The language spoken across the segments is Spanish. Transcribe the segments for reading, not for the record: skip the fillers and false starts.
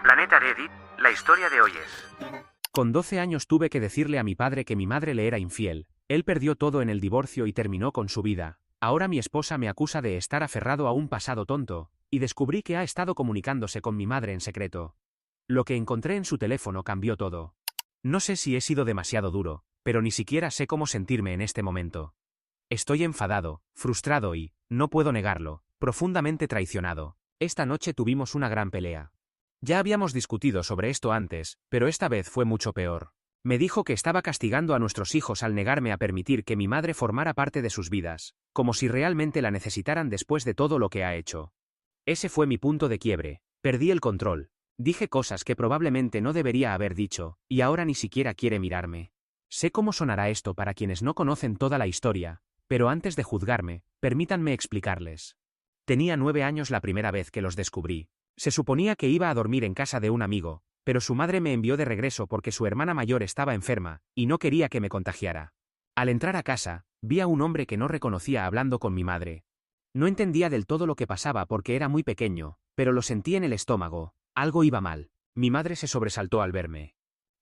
Planeta Reddit, la historia de hoy es... Con 12 años tuve que decirle a mi padre que mi madre le era infiel. Él perdió todo en el divorcio y terminó con su vida. Ahora mi esposa me acusa de estar aferrado a un pasado tonto, y descubrí que ha estado comunicándose con mi madre en secreto. Lo que encontré en su teléfono cambió todo. No sé si he sido demasiado duro, pero ni siquiera sé cómo sentirme en este momento. Estoy enfadado, frustrado y, no puedo negarlo, profundamente traicionado. Esta noche tuvimos una gran pelea. Ya habíamos discutido sobre esto antes, pero esta vez fue mucho peor. Me dijo que estaba castigando a nuestros hijos al negarme a permitir que mi madre formara parte de sus vidas, como si realmente la necesitaran después de todo lo que ha hecho. Ese fue mi punto de quiebre. Perdí el control. Dije cosas que probablemente no debería haber dicho, y ahora ni siquiera quiere mirarme. Sé cómo sonará esto para quienes no conocen toda la historia, pero antes de juzgarme, permítanme explicarles. Tenía 9 años la primera vez que los descubrí. Se suponía que iba a dormir en casa de un amigo, pero su madre me envió de regreso porque su hermana mayor estaba enferma, y no quería que me contagiara. Al entrar a casa, vi a un hombre que no reconocía hablando con mi madre. No entendía del todo lo que pasaba porque era muy pequeño, pero lo sentí en el estómago. Algo iba mal. Mi madre se sobresaltó al verme.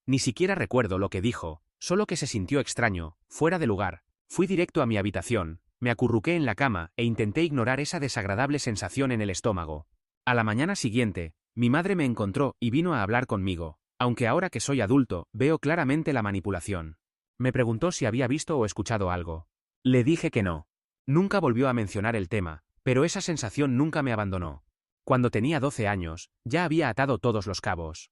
Ni siquiera recuerdo lo que dijo, solo que se sintió extraño, fuera de lugar. Fui directo a mi habitación, me acurruqué en la cama e intenté ignorar esa desagradable sensación en el estómago. A la mañana siguiente, mi madre me encontró y vino a hablar conmigo, aunque ahora que soy adulto, veo claramente la manipulación. Me preguntó si había visto o escuchado algo. Le dije que no. Nunca volvió a mencionar el tema, pero esa sensación nunca me abandonó. Cuando tenía 12 años, ya había atado todos los cabos.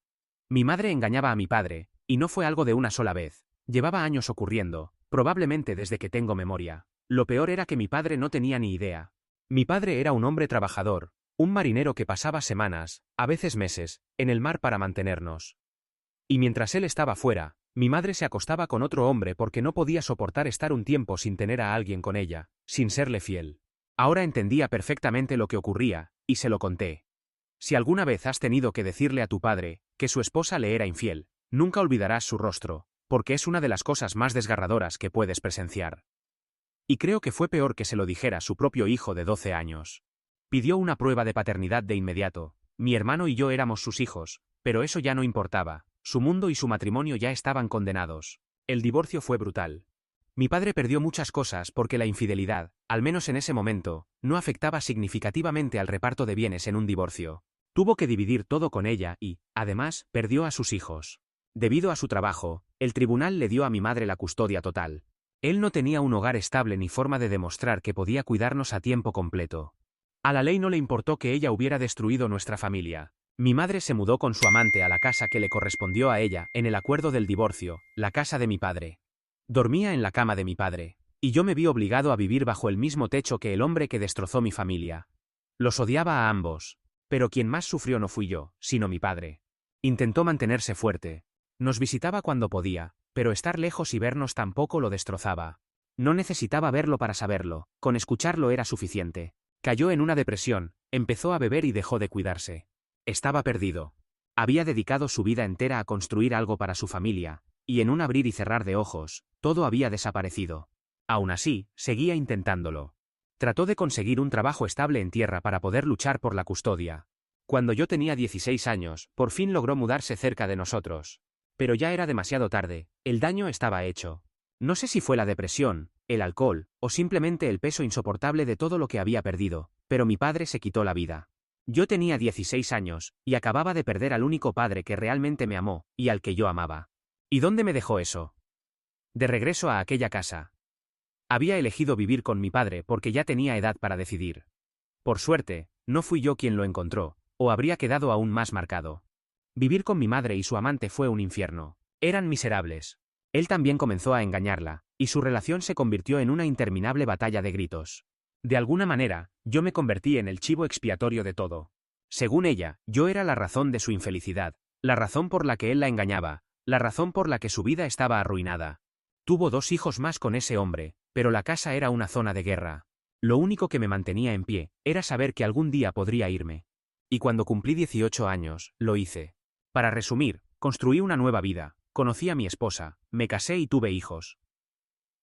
Mi madre engañaba a mi padre, y no fue algo de una sola vez. Llevaba años ocurriendo, probablemente desde que tengo memoria. Lo peor era que mi padre no tenía ni idea. Mi padre era un hombre trabajador, un marinero que pasaba semanas, a veces meses, en el mar para mantenernos. Y mientras él estaba fuera, mi madre se acostaba con otro hombre porque no podía soportar estar un tiempo sin tener a alguien con ella, sin serle fiel. Ahora entendía perfectamente lo que ocurría, y se lo conté. Si alguna vez has tenido que decirle a tu padre que su esposa le era infiel, nunca olvidarás su rostro, porque es una de las cosas más desgarradoras que puedes presenciar. Y creo que fue peor que se lo dijera su propio hijo de 12 años. Pidió una prueba de paternidad de inmediato. Mi hermano y yo éramos sus hijos, pero eso ya no importaba. Su mundo y su matrimonio ya estaban condenados. El divorcio fue brutal. Mi padre perdió muchas cosas porque la infidelidad, al menos en ese momento, no afectaba significativamente al reparto de bienes en un divorcio. Tuvo que dividir todo con ella y, además, perdió a sus hijos. Debido a su trabajo, el tribunal le dio a mi madre la custodia total. Él no tenía un hogar estable ni forma de demostrar que podía cuidarnos a tiempo completo. A la ley no le importó que ella hubiera destruido nuestra familia. Mi madre se mudó con su amante a la casa que le correspondió a ella en el acuerdo del divorcio, la casa de mi padre. Dormía en la cama de mi padre, y yo me vi obligado a vivir bajo el mismo techo que el hombre que destrozó mi familia. Los odiaba a ambos, pero quien más sufrió no fui yo, sino mi padre. Intentó mantenerse fuerte. Nos visitaba cuando podía, pero estar lejos y vernos tampoco lo destrozaba. No necesitaba verlo para saberlo, con escucharlo era suficiente. Cayó en una depresión, empezó a beber y dejó de cuidarse. Estaba perdido. Había dedicado su vida entera a construir algo para su familia, y en un abrir y cerrar de ojos, todo había desaparecido. Aún así, seguía intentándolo. Trató de conseguir un trabajo estable en tierra para poder luchar por la custodia. Cuando yo tenía 16 años, por fin logró mudarse cerca de nosotros. Pero ya era demasiado tarde, el daño estaba hecho. No sé si fue la depresión, el alcohol, o simplemente el peso insoportable de todo lo que había perdido, pero mi padre se quitó la vida. Yo tenía 16 años, y acababa de perder al único padre que realmente me amó, y al que yo amaba. ¿Y dónde me dejó eso? De regreso a aquella casa. Había elegido vivir con mi padre porque ya tenía edad para decidir. Por suerte, no fui yo quien lo encontró, o habría quedado aún más marcado. Vivir con mi madre y su amante fue un infierno. Eran miserables. Él también comenzó a engañarla, y su relación se convirtió en una interminable batalla de gritos. De alguna manera, yo me convertí en el chivo expiatorio de todo. Según ella, yo era la razón de su infelicidad, la razón por la que él la engañaba, la razón por la que su vida estaba arruinada. Tuvo 2 hijos más con ese hombre, pero la casa era una zona de guerra. Lo único que me mantenía en pie era saber que algún día podría irme. Y cuando cumplí 18 años, lo hice. Para resumir, construí una nueva vida, conocí a mi esposa, me casé y tuve hijos.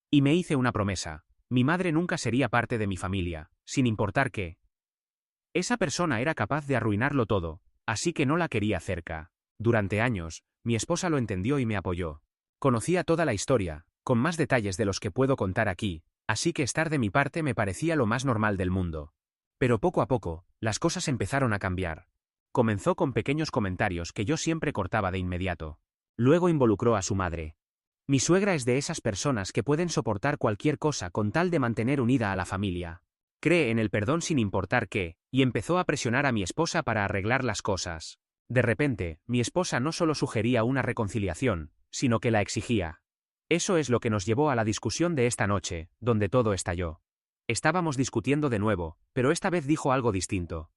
Y me hice una promesa. Mi madre nunca sería parte de mi familia, sin importar qué. Esa persona era capaz de arruinarlo todo, así que no la quería cerca. Durante años, mi esposa lo entendió y me apoyó. Conocía toda la historia, con más detalles de los que puedo contar aquí, así que estar de mi parte me parecía lo más normal del mundo. Pero poco a poco, las cosas empezaron a cambiar. Comenzó con pequeños comentarios que yo siempre cortaba de inmediato. Luego involucró a su madre. Mi suegra es de esas personas que pueden soportar cualquier cosa con tal de mantener unida a la familia. Cree en el perdón sin importar qué, y empezó a presionar a mi esposa para arreglar las cosas. De repente, mi esposa no solo sugería una reconciliación, sino que la exigía. Eso es lo que nos llevó a la discusión de esta noche, donde todo estalló. Estábamos discutiendo de nuevo, pero esta vez dijo algo distinto.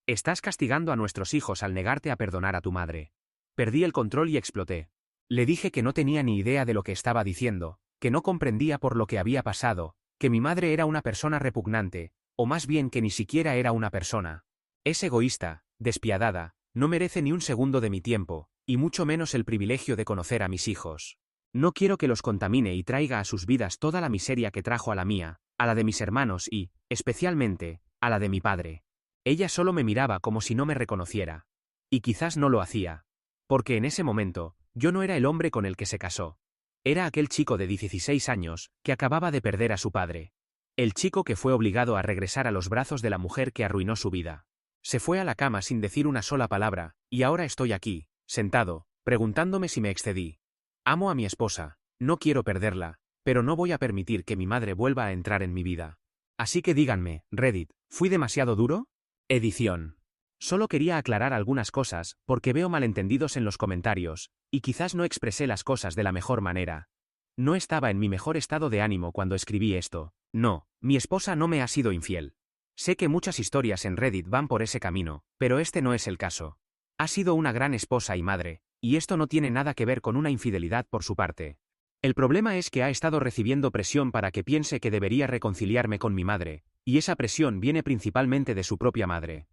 Estás castigando a nuestros hijos al negarte a perdonar a tu madre. Perdí el control y exploté. Le dije que no tenía ni idea de lo que estaba diciendo, que no comprendía por lo que había pasado, que mi madre era una persona repugnante, o más bien que ni siquiera era una persona. Es egoísta, despiadada, no merece ni un segundo de mi tiempo, y mucho menos el privilegio de conocer a mis hijos. No quiero que los contamine y traiga a sus vidas toda la miseria que trajo a la mía, a la de mis hermanos y, especialmente, a la de mi padre. Ella solo me miraba como si no me reconociera. Y quizás no lo hacía. Porque en ese momento, yo no era el hombre con el que se casó. Era aquel chico de 16 años, que acababa de perder a su padre. El chico que fue obligado a regresar a los brazos de la mujer que arruinó su vida. Se fue a la cama sin decir una sola palabra, y ahora estoy aquí, sentado, preguntándome si me excedí. Amo a mi esposa, no quiero perderla, pero no voy a permitir que mi madre vuelva a entrar en mi vida. Así que díganme, Reddit, ¿fui demasiado duro? Edición. Solo quería aclarar algunas cosas, porque veo malentendidos en los comentarios, y quizás no expresé las cosas de la mejor manera. No estaba en mi mejor estado de ánimo cuando escribí esto. No, mi esposa no me ha sido infiel. Sé que muchas historias en Reddit van por ese camino, pero este no es el caso. Ha sido una gran esposa y madre, y esto no tiene nada que ver con una infidelidad por su parte. El problema es que ha estado recibiendo presión para que piense que debería reconciliarme con mi madre, y esa presión viene principalmente de su propia madre.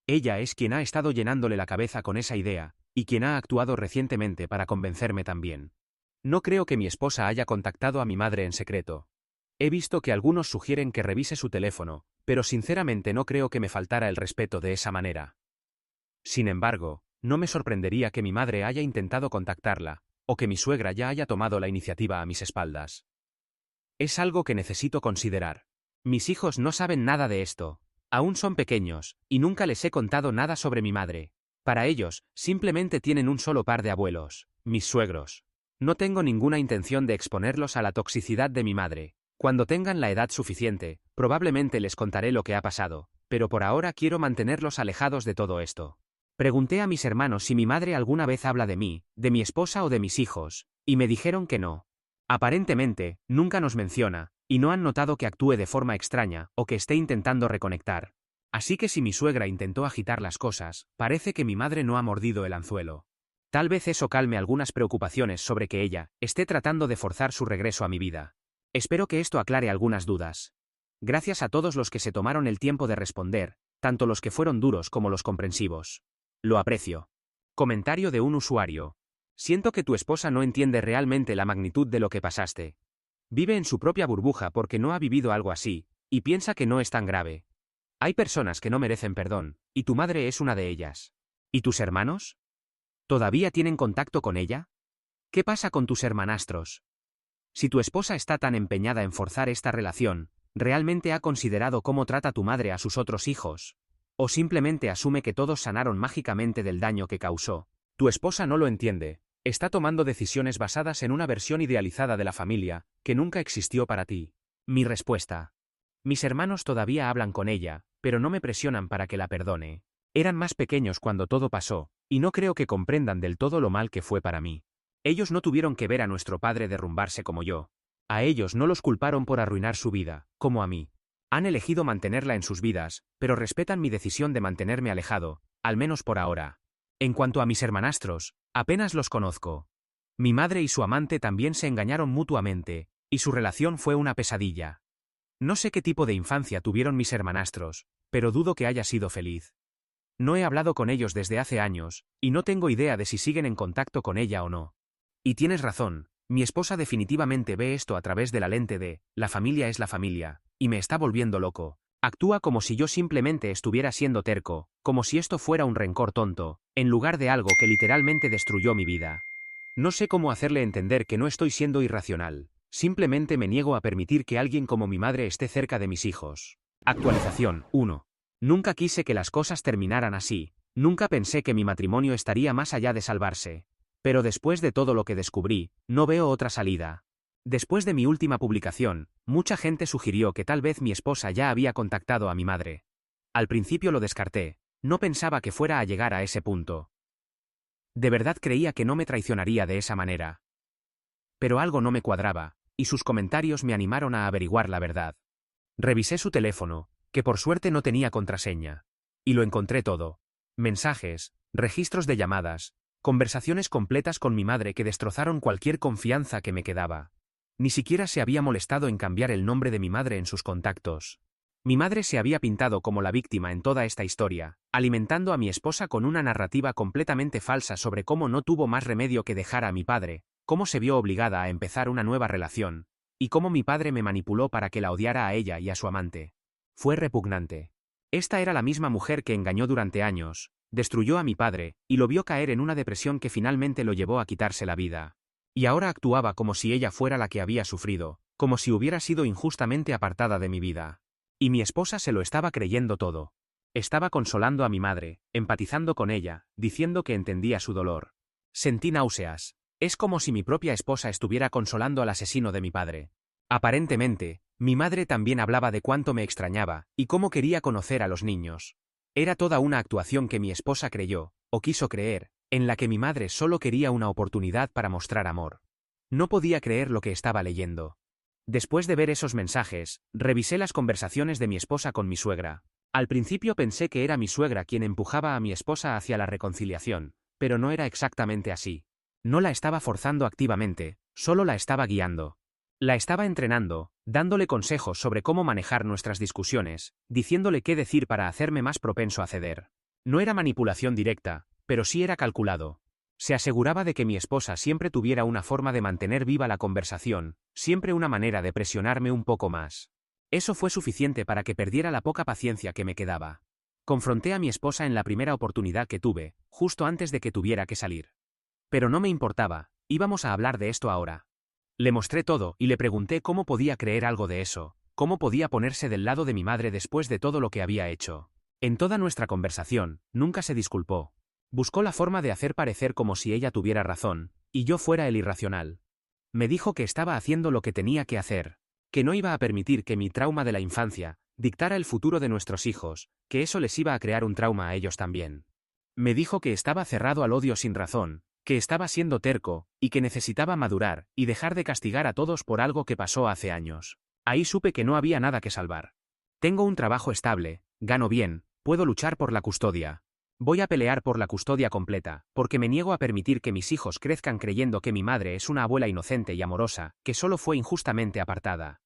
Ella es quien ha estado llenándole la cabeza con esa idea, y quien ha actuado recientemente para convencerme también. No creo que mi esposa haya contactado a mi madre en secreto. He visto que algunos sugieren que revise su teléfono, pero sinceramente no creo que me faltara el respeto de esa manera. Sin embargo, no me sorprendería que mi madre haya intentado contactarla, o que mi suegra ya haya tomado la iniciativa a mis espaldas. Es algo que necesito considerar. Mis hijos no saben nada de esto. Aún son pequeños, y nunca les he contado nada sobre mi madre. Para ellos, simplemente tienen un solo par de abuelos, mis suegros. No tengo ninguna intención de exponerlos a la toxicidad de mi madre. Cuando tengan la edad suficiente, probablemente les contaré lo que ha pasado, pero por ahora quiero mantenerlos alejados de todo esto. Pregunté a mis hermanos si mi madre alguna vez habla de mí, de mi esposa o de mis hijos, y me dijeron que no. Aparentemente, nunca nos menciona, y no han notado que actúe de forma extraña o que esté intentando reconectar. Así que si mi suegra intentó agitar las cosas, parece que mi madre no ha mordido el anzuelo. Tal vez eso calme algunas preocupaciones sobre que ella esté tratando de forzar su regreso a mi vida. Espero que esto aclare algunas dudas. Gracias a todos los que se tomaron el tiempo de responder, tanto los que fueron duros como los comprensivos. Lo aprecio. Comentario de un usuario. Siento que tu esposa no entiende realmente la magnitud de lo que pasaste. Vive en su propia burbuja porque no ha vivido algo así, y piensa que no es tan grave. Hay personas que no merecen perdón, y tu madre es una de ellas. ¿Y tus hermanos? ¿Todavía tienen contacto con ella? ¿Qué pasa con tus hermanastros? Si tu esposa está tan empeñada en forzar esta relación, ¿realmente ha considerado cómo trata tu madre a sus otros hijos? ¿O simplemente asume que todos sanaron mágicamente del daño que causó? Tu esposa no lo entiende. Está tomando decisiones basadas en una versión idealizada de la familia, que nunca existió para ti. Mi respuesta. Mis hermanos todavía hablan con ella, pero no me presionan para que la perdone. Eran más pequeños cuando todo pasó, y no creo que comprendan del todo lo mal que fue para mí. Ellos no tuvieron que ver a nuestro padre derrumbarse como yo. A ellos no los culparon por arruinar su vida, como a mí. Han elegido mantenerla en sus vidas, pero respetan mi decisión de mantenerme alejado, al menos por ahora. En cuanto a mis hermanastros, apenas los conozco. Mi madre y su amante también se engañaron mutuamente, y su relación fue una pesadilla. No sé qué tipo de infancia tuvieron mis hermanastros, pero dudo que haya sido feliz. No he hablado con ellos desde hace años, y no tengo idea de si siguen en contacto con ella o no. Y tienes razón, mi esposa definitivamente ve esto a través de la lente de, la familia es la familia, y me está volviendo loco. Actúa como si yo simplemente estuviera siendo terco, como si esto fuera un rencor tonto, en lugar de algo que literalmente destruyó mi vida. No sé cómo hacerle entender que no estoy siendo irracional. Simplemente me niego a permitir que alguien como mi madre esté cerca de mis hijos. Actualización 1. Nunca quise que las cosas terminaran así. Nunca pensé que mi matrimonio estaría más allá de salvarse. Pero después de todo lo que descubrí, no veo otra salida. Después de mi última publicación, mucha gente sugirió que tal vez mi esposa ya había contactado a mi madre. Al principio lo descarté, no pensaba que fuera a llegar a ese punto. De verdad creía que no me traicionaría de esa manera. Pero algo no me cuadraba, y sus comentarios me animaron a averiguar la verdad. Revisé su teléfono, que por suerte no tenía contraseña. Y lo encontré todo. Mensajes, registros de llamadas, conversaciones completas con mi madre que destrozaron cualquier confianza que me quedaba. Ni siquiera se había molestado en cambiar el nombre de mi madre en sus contactos. Mi madre se había pintado como la víctima en toda esta historia, alimentando a mi esposa con una narrativa completamente falsa sobre cómo no tuvo más remedio que dejar a mi padre, cómo se vio obligada a empezar una nueva relación, y cómo mi padre me manipuló para que la odiara a ella y a su amante. Fue repugnante. Esta era la misma mujer que engañó durante años, destruyó a mi padre, y lo vio caer en una depresión que finalmente lo llevó a quitarse la vida. Y ahora actuaba como si ella fuera la que había sufrido, como si hubiera sido injustamente apartada de mi vida. Y mi esposa se lo estaba creyendo todo. Estaba consolando a mi madre, empatizando con ella, diciendo que entendía su dolor. Sentí náuseas. Es como si mi propia esposa estuviera consolando al asesino de mi padre. Aparentemente, mi madre también hablaba de cuánto me extrañaba, y cómo quería conocer a los niños. Era toda una actuación que mi esposa creyó, o quiso creer, en la que mi madre solo quería una oportunidad para mostrar amor. No podía creer lo que estaba leyendo. Después de ver esos mensajes, revisé las conversaciones de mi esposa con mi suegra. Al principio pensé que era mi suegra quien empujaba a mi esposa hacia la reconciliación, pero no era exactamente así. No la estaba forzando activamente, solo la estaba guiando. La estaba entrenando, dándole consejos sobre cómo manejar nuestras discusiones, diciéndole qué decir para hacerme más propenso a ceder. No era manipulación directa, pero sí era calculado. Se aseguraba de que mi esposa siempre tuviera una forma de mantener viva la conversación, siempre una manera de presionarme un poco más. Eso fue suficiente para que perdiera la poca paciencia que me quedaba. Confronté a mi esposa en la primera oportunidad que tuve, justo antes de que tuviera que salir. Pero no me importaba, íbamos a hablar de esto ahora. Le mostré todo y le pregunté cómo podía creer algo de eso, cómo podía ponerse del lado de mi madre después de todo lo que había hecho. En toda nuestra conversación, nunca se disculpó. Buscó la forma de hacer parecer como si ella tuviera razón, y yo fuera el irracional. Me dijo que estaba haciendo lo que tenía que hacer, que no iba a permitir que mi trauma de la infancia dictara el futuro de nuestros hijos, que eso les iba a crear un trauma a ellos también. Me dijo que estaba cerrado al odio sin razón, que estaba siendo terco, y que necesitaba madurar y dejar de castigar a todos por algo que pasó hace años. Ahí supe que no había nada que salvar. Tengo un trabajo estable, gano bien, puedo luchar por la custodia. Voy a pelear por la custodia completa, porque me niego a permitir que mis hijos crezcan creyendo que mi madre es una abuela inocente y amorosa, que solo fue injustamente apartada.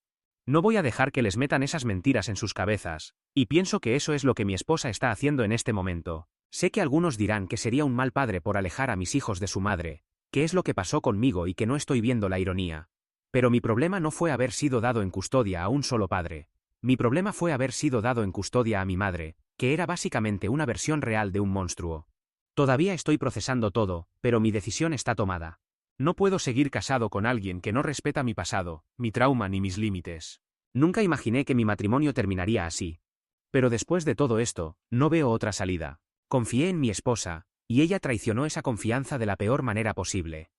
No voy a dejar que les metan esas mentiras en sus cabezas, y pienso que eso es lo que mi esposa está haciendo en este momento. Sé que algunos dirán que sería un mal padre por alejar a mis hijos de su madre, que es lo que pasó conmigo y que no estoy viendo la ironía. Pero mi problema no fue haber sido dado en custodia a un solo padre. Mi problema fue haber sido dado en custodia a mi madre, que era básicamente una versión real de un monstruo. Todavía estoy procesando todo, pero mi decisión está tomada. No puedo seguir casado con alguien que no respeta mi pasado, mi trauma ni mis límites. Nunca imaginé que mi matrimonio terminaría así. Pero después de todo esto, no veo otra salida. Confié en mi esposa, y ella traicionó esa confianza de la peor manera posible.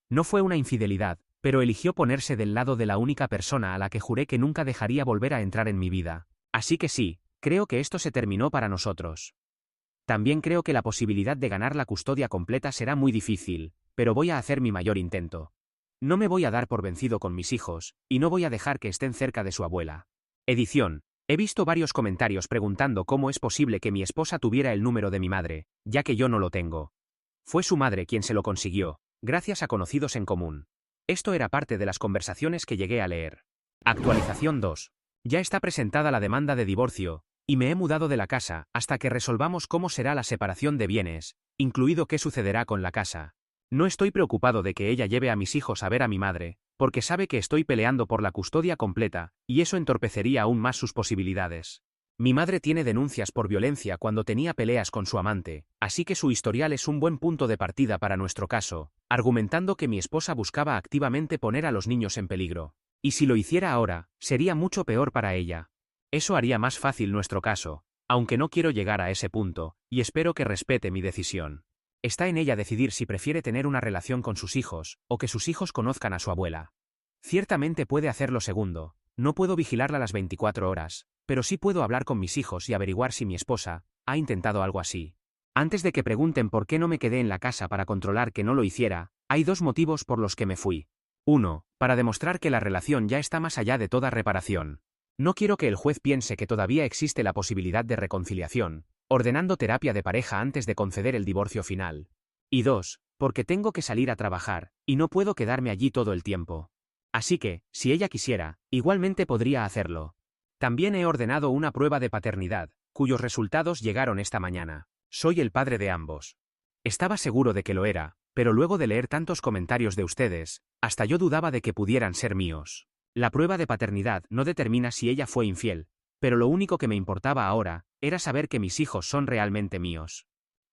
No fue una infidelidad, pero eligió ponerse del lado de la única persona a la que juré que nunca dejaría volver a entrar en mi vida. Así que sí, creo que esto se terminó para nosotros. También creo que la posibilidad de ganar la custodia completa será muy difícil, pero voy a hacer mi mayor intento. No me voy a dar por vencido con mis hijos, y no voy a dejar que estén cerca de su abuela. Edición. He visto varios comentarios preguntando cómo es posible que mi esposa tuviera el número de mi madre, ya que yo no lo tengo. Fue su madre quien se lo consiguió, gracias a conocidos en común. Esto era parte de las conversaciones que llegué a leer. Actualización 2. Ya está presentada la demanda de divorcio, y me he mudado de la casa hasta que resolvamos cómo será la separación de bienes, incluido qué sucederá con la casa. No estoy preocupado de que ella lleve a mis hijos a ver a mi madre, porque sabe que estoy peleando por la custodia completa, y eso entorpecería aún más sus posibilidades. Mi madre tiene denuncias por violencia cuando tenía peleas con su amante, así que su historial es un buen punto de partida para nuestro caso, argumentando que mi esposa buscaba activamente poner a los niños en peligro. Y si lo hiciera ahora, sería mucho peor para ella. Eso haría más fácil nuestro caso, aunque no quiero llegar a ese punto, y espero que respete mi decisión. Está en ella decidir si prefiere tener una relación con sus hijos, o que sus hijos conozcan a su abuela. Ciertamente puede hacer lo segundo, no puedo vigilarla las 24 horas, pero sí puedo hablar con mis hijos y averiguar si mi esposa ha intentado algo así. Antes de que pregunten por qué no me quedé en la casa para controlar que no lo hiciera, hay dos motivos por los que me fui. 1. Para demostrar que la relación ya está más allá de toda reparación. No quiero que el juez piense que todavía existe la posibilidad de reconciliación, ordenando terapia de pareja antes de conceder el divorcio final. Y 2. Porque tengo que salir a trabajar, y no puedo quedarme allí todo el tiempo. Así que, si ella quisiera, igualmente podría hacerlo. También he ordenado una prueba de paternidad, cuyos resultados llegaron esta mañana. Soy el padre de ambos. Estaba seguro de que lo era, pero luego de leer tantos comentarios de ustedes, hasta yo dudaba de que pudieran ser míos. La prueba de paternidad no determina si ella fue infiel, pero lo único que me importaba ahora era saber que mis hijos son realmente míos.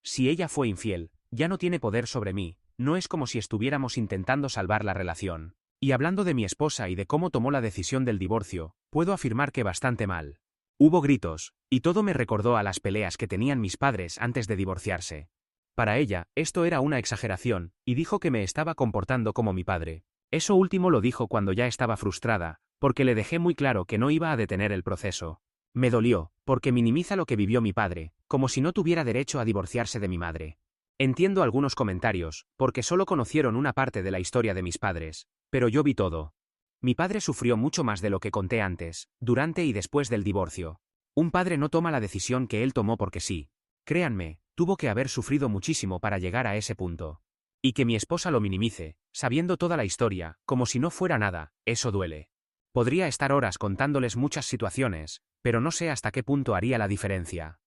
Si ella fue infiel, ya no tiene poder sobre mí, no es como si estuviéramos intentando salvar la relación. Y hablando de mi esposa y de cómo tomó la decisión del divorcio, puedo afirmar que bastante mal. Hubo gritos, y todo me recordó a las peleas que tenían mis padres antes de divorciarse. Para ella, esto era una exageración, y dijo que me estaba comportando como mi padre. Eso último lo dijo cuando ya estaba frustrada, porque le dejé muy claro que no iba a detener el proceso. Me dolió, porque minimiza lo que vivió mi padre, como si no tuviera derecho a divorciarse de mi madre. Entiendo algunos comentarios, porque solo conocieron una parte de la historia de mis padres, pero yo vi todo. Mi padre sufrió mucho más de lo que conté antes, durante y después del divorcio. Un padre no toma la decisión que él tomó porque sí. Créanme, tuvo que haber sufrido muchísimo para llegar a ese punto. Y que mi esposa lo minimice, sabiendo toda la historia, como si no fuera nada, eso duele. Podría estar horas contándoles muchas situaciones, pero no sé hasta qué punto haría la diferencia.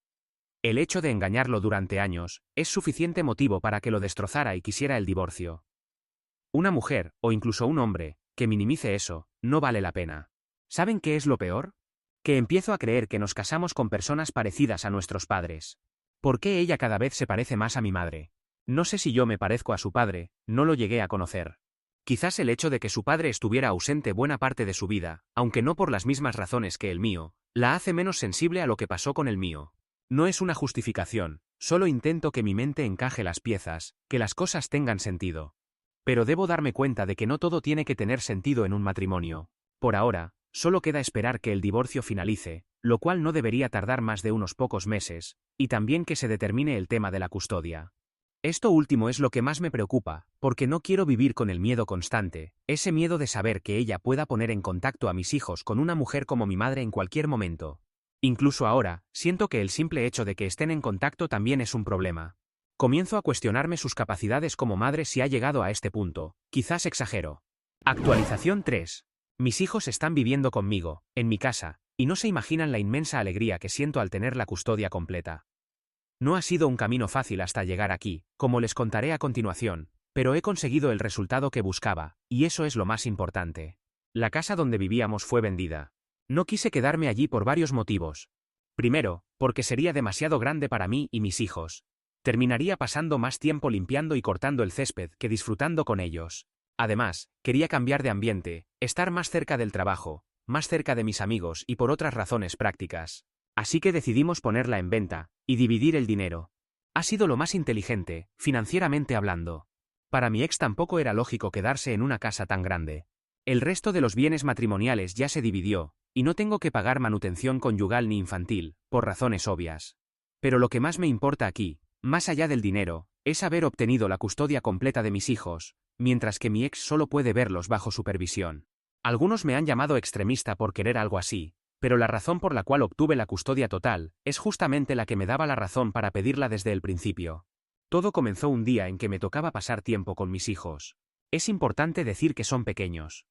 El hecho de engañarlo durante años es suficiente motivo para que lo destrozara y quisiera el divorcio. Una mujer, o incluso un hombre, que minimice eso, no vale la pena. ¿Saben qué es lo peor? Que empiezo a creer que nos casamos con personas parecidas a nuestros padres. ¿Por qué ella cada vez se parece más a mi madre? No sé si yo me parezco a su padre, no lo llegué a conocer. Quizás el hecho de que su padre estuviera ausente buena parte de su vida, aunque no por las mismas razones que el mío, la hace menos sensible a lo que pasó con el mío. No es una justificación, solo intento que mi mente encaje las piezas, que las cosas tengan sentido. Pero debo darme cuenta de que no todo tiene que tener sentido en un matrimonio. Por ahora, solo queda esperar que el divorcio finalice, lo cual no debería tardar más de unos pocos meses, y también que se determine el tema de la custodia. Esto último es lo que más me preocupa, porque no quiero vivir con el miedo constante, ese miedo de saber que ella pueda poner en contacto a mis hijos con una mujer como mi madre en cualquier momento. Incluso ahora, siento que el simple hecho de que estén en contacto también es un problema. Comienzo a cuestionarme sus capacidades como madre si ha llegado a este punto, quizás exagero. Actualización 3. Mis hijos están viviendo conmigo, en mi casa, y no se imaginan la inmensa alegría que siento al tener la custodia completa. No ha sido un camino fácil hasta llegar aquí, como les contaré a continuación, pero he conseguido el resultado que buscaba, y eso es lo más importante. La casa donde vivíamos fue vendida. No quise quedarme allí por varios motivos. Primero, porque sería demasiado grande para mí y mis hijos. Terminaría pasando más tiempo limpiando y cortando el césped que disfrutando con ellos. Además, quería cambiar de ambiente, estar más cerca del trabajo, más cerca de mis amigos y por otras razones prácticas. Así que decidimos ponerla en venta, y dividir el dinero. Ha sido lo más inteligente, financieramente hablando. Para mi ex tampoco era lógico quedarse en una casa tan grande. El resto de los bienes matrimoniales ya se dividió, y no tengo que pagar manutención conyugal ni infantil, por razones obvias. Pero lo que más me importa aquí, más allá del dinero, es haber obtenido la custodia completa de mis hijos, mientras que mi ex solo puede verlos bajo supervisión. Algunos me han llamado extremista por querer algo así, pero la razón por la cual obtuve la custodia total es justamente la que me daba la razón para pedirla desde el principio. Todo comenzó un día en que me tocaba pasar tiempo con mis hijos. Es importante decir que son pequeños.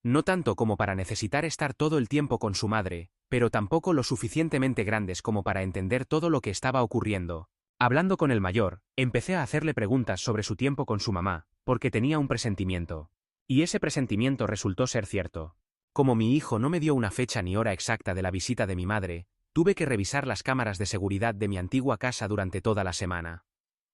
No tanto como para necesitar estar todo el tiempo con su madre, pero tampoco lo suficientemente grandes como para entender todo lo que estaba ocurriendo. Hablando con el mayor, empecé a hacerle preguntas sobre su tiempo con su mamá, porque tenía un presentimiento. Y ese presentimiento resultó ser cierto. Como mi hijo no me dio una fecha ni hora exacta de la visita de mi madre, Tuve que revisar las cámaras de seguridad de mi antigua casa durante toda la semana.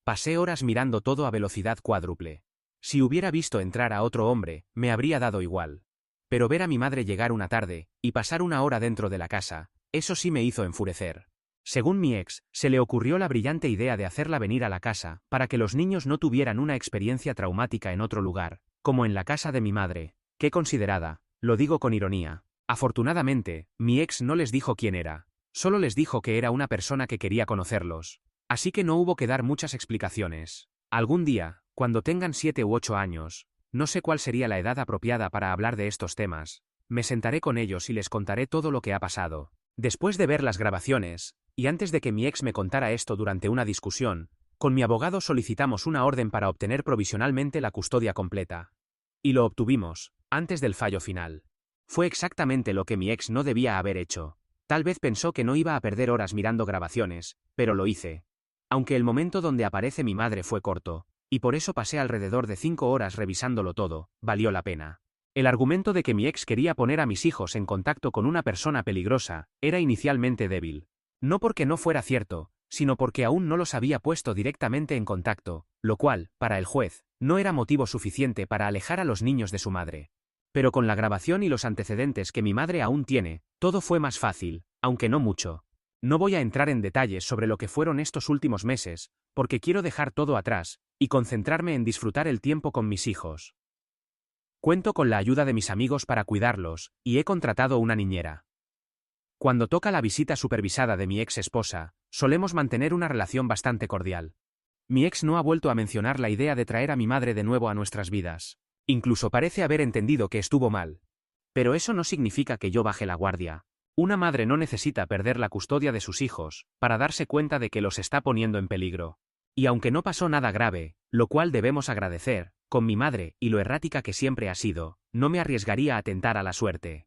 Pasé horas mirando todo a velocidad cuádruple. Si hubiera visto entrar a otro hombre, me habría dado igual. Pero ver a mi madre llegar una tarde, y pasar una hora dentro de la casa, eso sí me hizo enfurecer. Según mi ex, se le ocurrió la brillante idea de hacerla venir a la casa, para que los niños no tuvieran una experiencia traumática en otro lugar, como en la casa de mi madre. Qué considerada, lo digo con ironía. Afortunadamente, mi ex no les dijo quién era. Solo les dijo que era una persona que quería conocerlos. Así que no hubo que dar muchas explicaciones. Algún día, cuando tengan 7 u 8 años, no sé cuál sería la edad apropiada para hablar de estos temas, me sentaré con ellos y les contaré todo lo que ha pasado. Después de ver las grabaciones, y antes de que mi ex me contara esto durante una discusión, con mi abogado solicitamos una orden para obtener provisionalmente la custodia completa. Y lo obtuvimos, antes del fallo final. Fue exactamente lo que mi ex no debía haber hecho. Tal vez pensó que no iba a perder horas mirando grabaciones, pero lo hice. Aunque el momento donde aparece mi madre fue corto, y por eso pasé alrededor de 5 horas revisándolo todo, valió la pena. El argumento de que mi ex quería poner a mis hijos en contacto con una persona peligrosa era inicialmente débil. No porque no fuera cierto, sino porque aún no los había puesto directamente en contacto, lo cual, para el juez, no era motivo suficiente para alejar a los niños de su madre. Pero con la grabación y los antecedentes que mi madre aún tiene, todo fue más fácil, aunque no mucho. No voy a entrar en detalles sobre lo que fueron estos últimos meses, porque quiero dejar todo atrás, y concentrarme en disfrutar el tiempo con mis hijos. Cuento con la ayuda de mis amigos para cuidarlos, y he contratado una niñera. Cuando toca la visita supervisada de mi ex esposa, solemos mantener una relación bastante cordial. Mi ex no ha vuelto a mencionar la idea de traer a mi madre de nuevo a nuestras vidas. Incluso parece haber entendido que estuvo mal. Pero eso no significa que yo baje la guardia. Una madre no necesita perder la custodia de sus hijos para darse cuenta de que los está poniendo en peligro. Y aunque no pasó nada grave, lo cual debemos agradecer, con mi madre y lo errática que siempre ha sido, no me arriesgaría a tentar a la suerte.